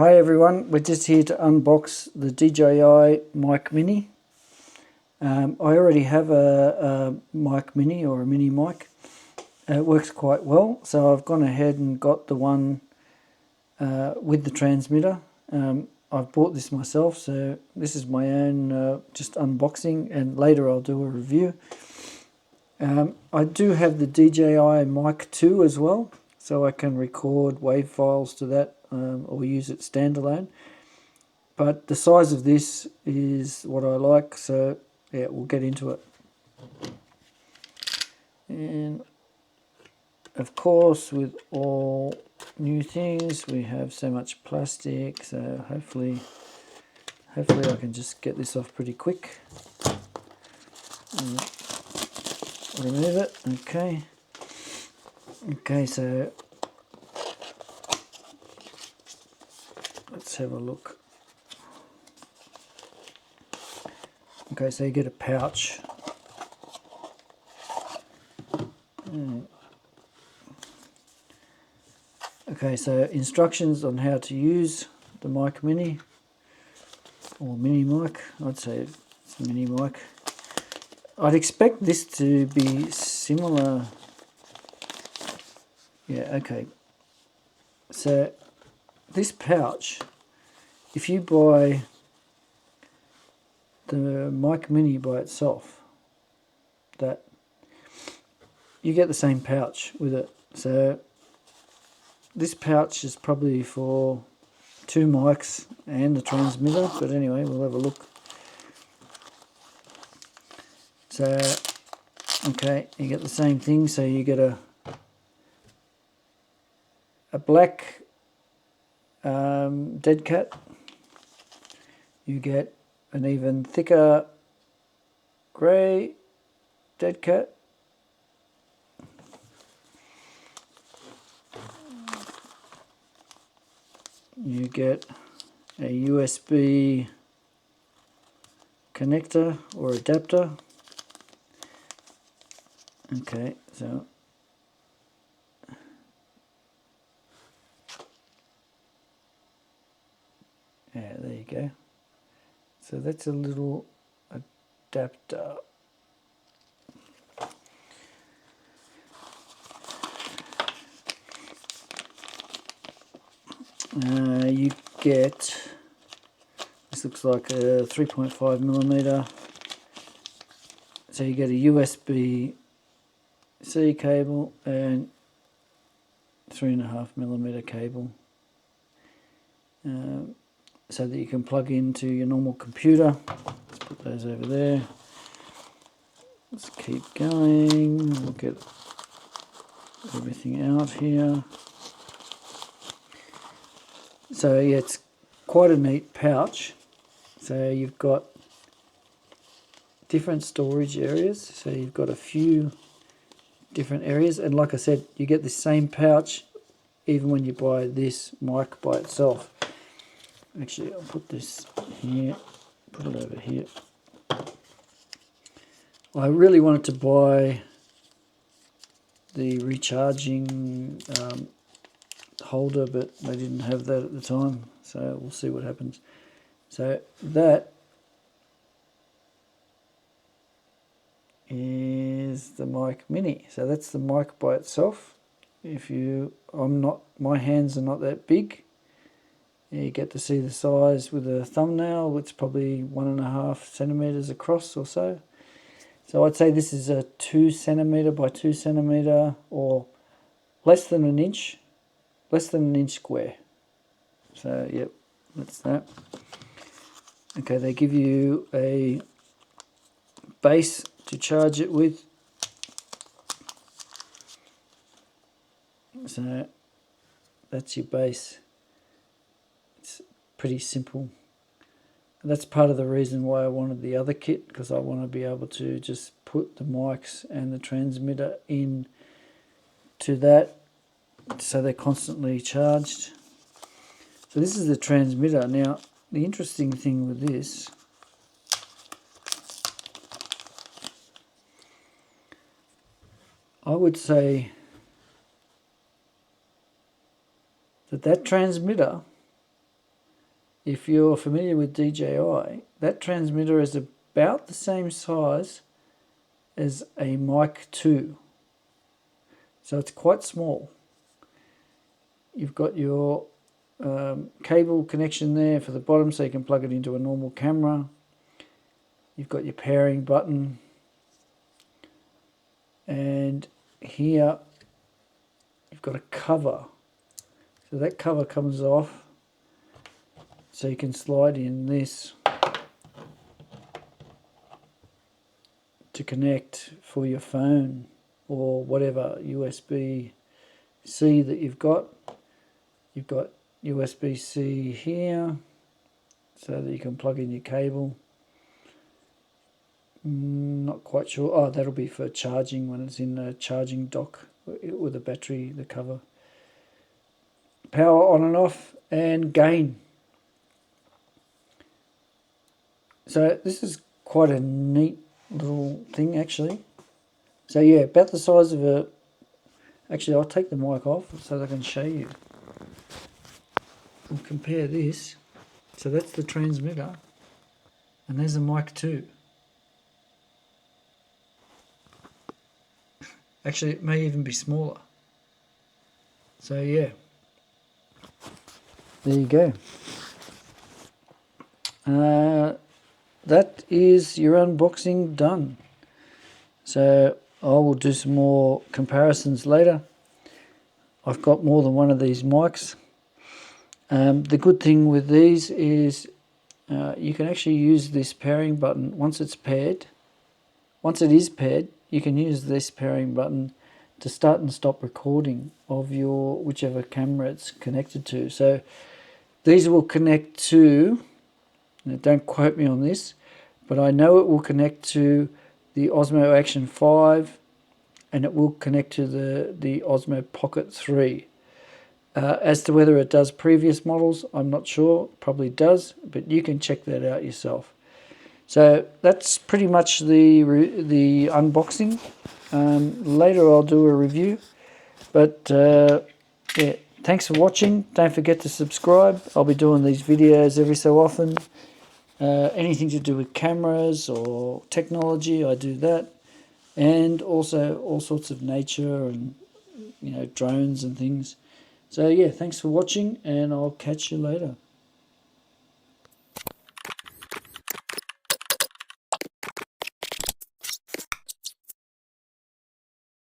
Hi everyone, we're just here to unbox the DJI Mic Mini. I already have a Mic Mini or a mini mic. It works quite well, so I've gone ahead and got the one with the transmitter. I've bought this myself, so this is my own just unboxing, and later I'll do a review. I do have the DJI Mic 2 as well, so I can record WAV files to that or use it standalone. But the size of this is what I like, so yeah, we'll get into it. And of course, with all new things, we have so much plastic, so hopefully I can just get this off pretty quick. Remove it. Okay, so let's have a look. Okay, so you get a pouch. Okay, so instructions on how to use the Mic Mini, or mini mic. I'd say it's a mini mic. I'd expect this to be similar. Yeah, okay. So this pouch, if you buy the Mic Mini by itself, that you get the same pouch with it. So this pouch is probably for 2 mics and the transmitter, but anyway, we'll have a look. So, okay, you get the same thing. So you get a black dead cat. You get an even thicker grey dead cat. You get a USB connector or adapter. Okay, so yeah, there you go. So that's a little adapter. You get, this looks like a 3.5mm. So you get a USB-C cable and 3.5mm cable, so that you can plug into your normal computer. Let's put those over there. Let's keep going. We'll get everything out here. So yeah, it's quite a neat pouch. So you've got different storage areas. So you've got a few different areas, and like I said, you get the same pouch even when you buy this mic by itself. Actually, I'll put this here, put it over here. I really wanted to buy the recharging holder, but they didn't have that at the time, so we'll see what happens. So that is the Mic Mini. So that's the mic by itself. My hands are not that big. You get to see the size with a thumbnail. It's probably 1.5 centimeters across or so. So I'd say this is a 2 centimeter by 2 centimeter, or less than an inch square. So yep, that's that. Okay, they give you a base to charge it with. So that's your base. It's pretty simple. And that's part of the reason why I wanted the other kit, because I want to be able to just put the mics and the transmitter in to that, so they're constantly charged. So this is the transmitter. Now, the interesting thing with this, I would say that transmitter if you're familiar with DJI, that transmitter is about the same size as a Mic 2. So it's quite small. You've got your cable connection there for the bottom so you can plug it into a normal camera. You've got your pairing button. And here you've got a cover. So that cover comes off so you can slide in this to connect for your phone or whatever USB-C that you've got. You've got USB-C here so that you can plug in your cable. Not quite sure. Oh, that'll be for charging when it's in a charging dock with a battery, the cover. Power on and off, and gain. So this is quite a neat little thing actually. So yeah, about the size of a... Actually, I'll take the mic off so that I can show you. We'll compare this. So that's the transmitter, and there's a Mic 2. Actually, it may even be smaller. So yeah, there you go. That is your unboxing done. So I will do some more comparisons later. I've got more than one of these mics. The good thing with these is you can actually use this pairing button once it's paired. Once it is paired, you can use this pairing button to start and stop recording of your whichever camera it's connected to. So these will connect to, now don't quote me on this, but I know it will connect to the Osmo Action 5 and it will connect to the Osmo Pocket 3. As to whether it does previous models, I'm not sure. Probably does, but you can check that out yourself. So that's pretty much the unboxing. Later I'll do a review. But yeah, thanks for watching. Don't forget to subscribe. I'll be doing these videos every so often. Anything to do with cameras or technology, I do that. And also all sorts of nature and drones and things. So yeah, thanks for watching, and I'll catch you later.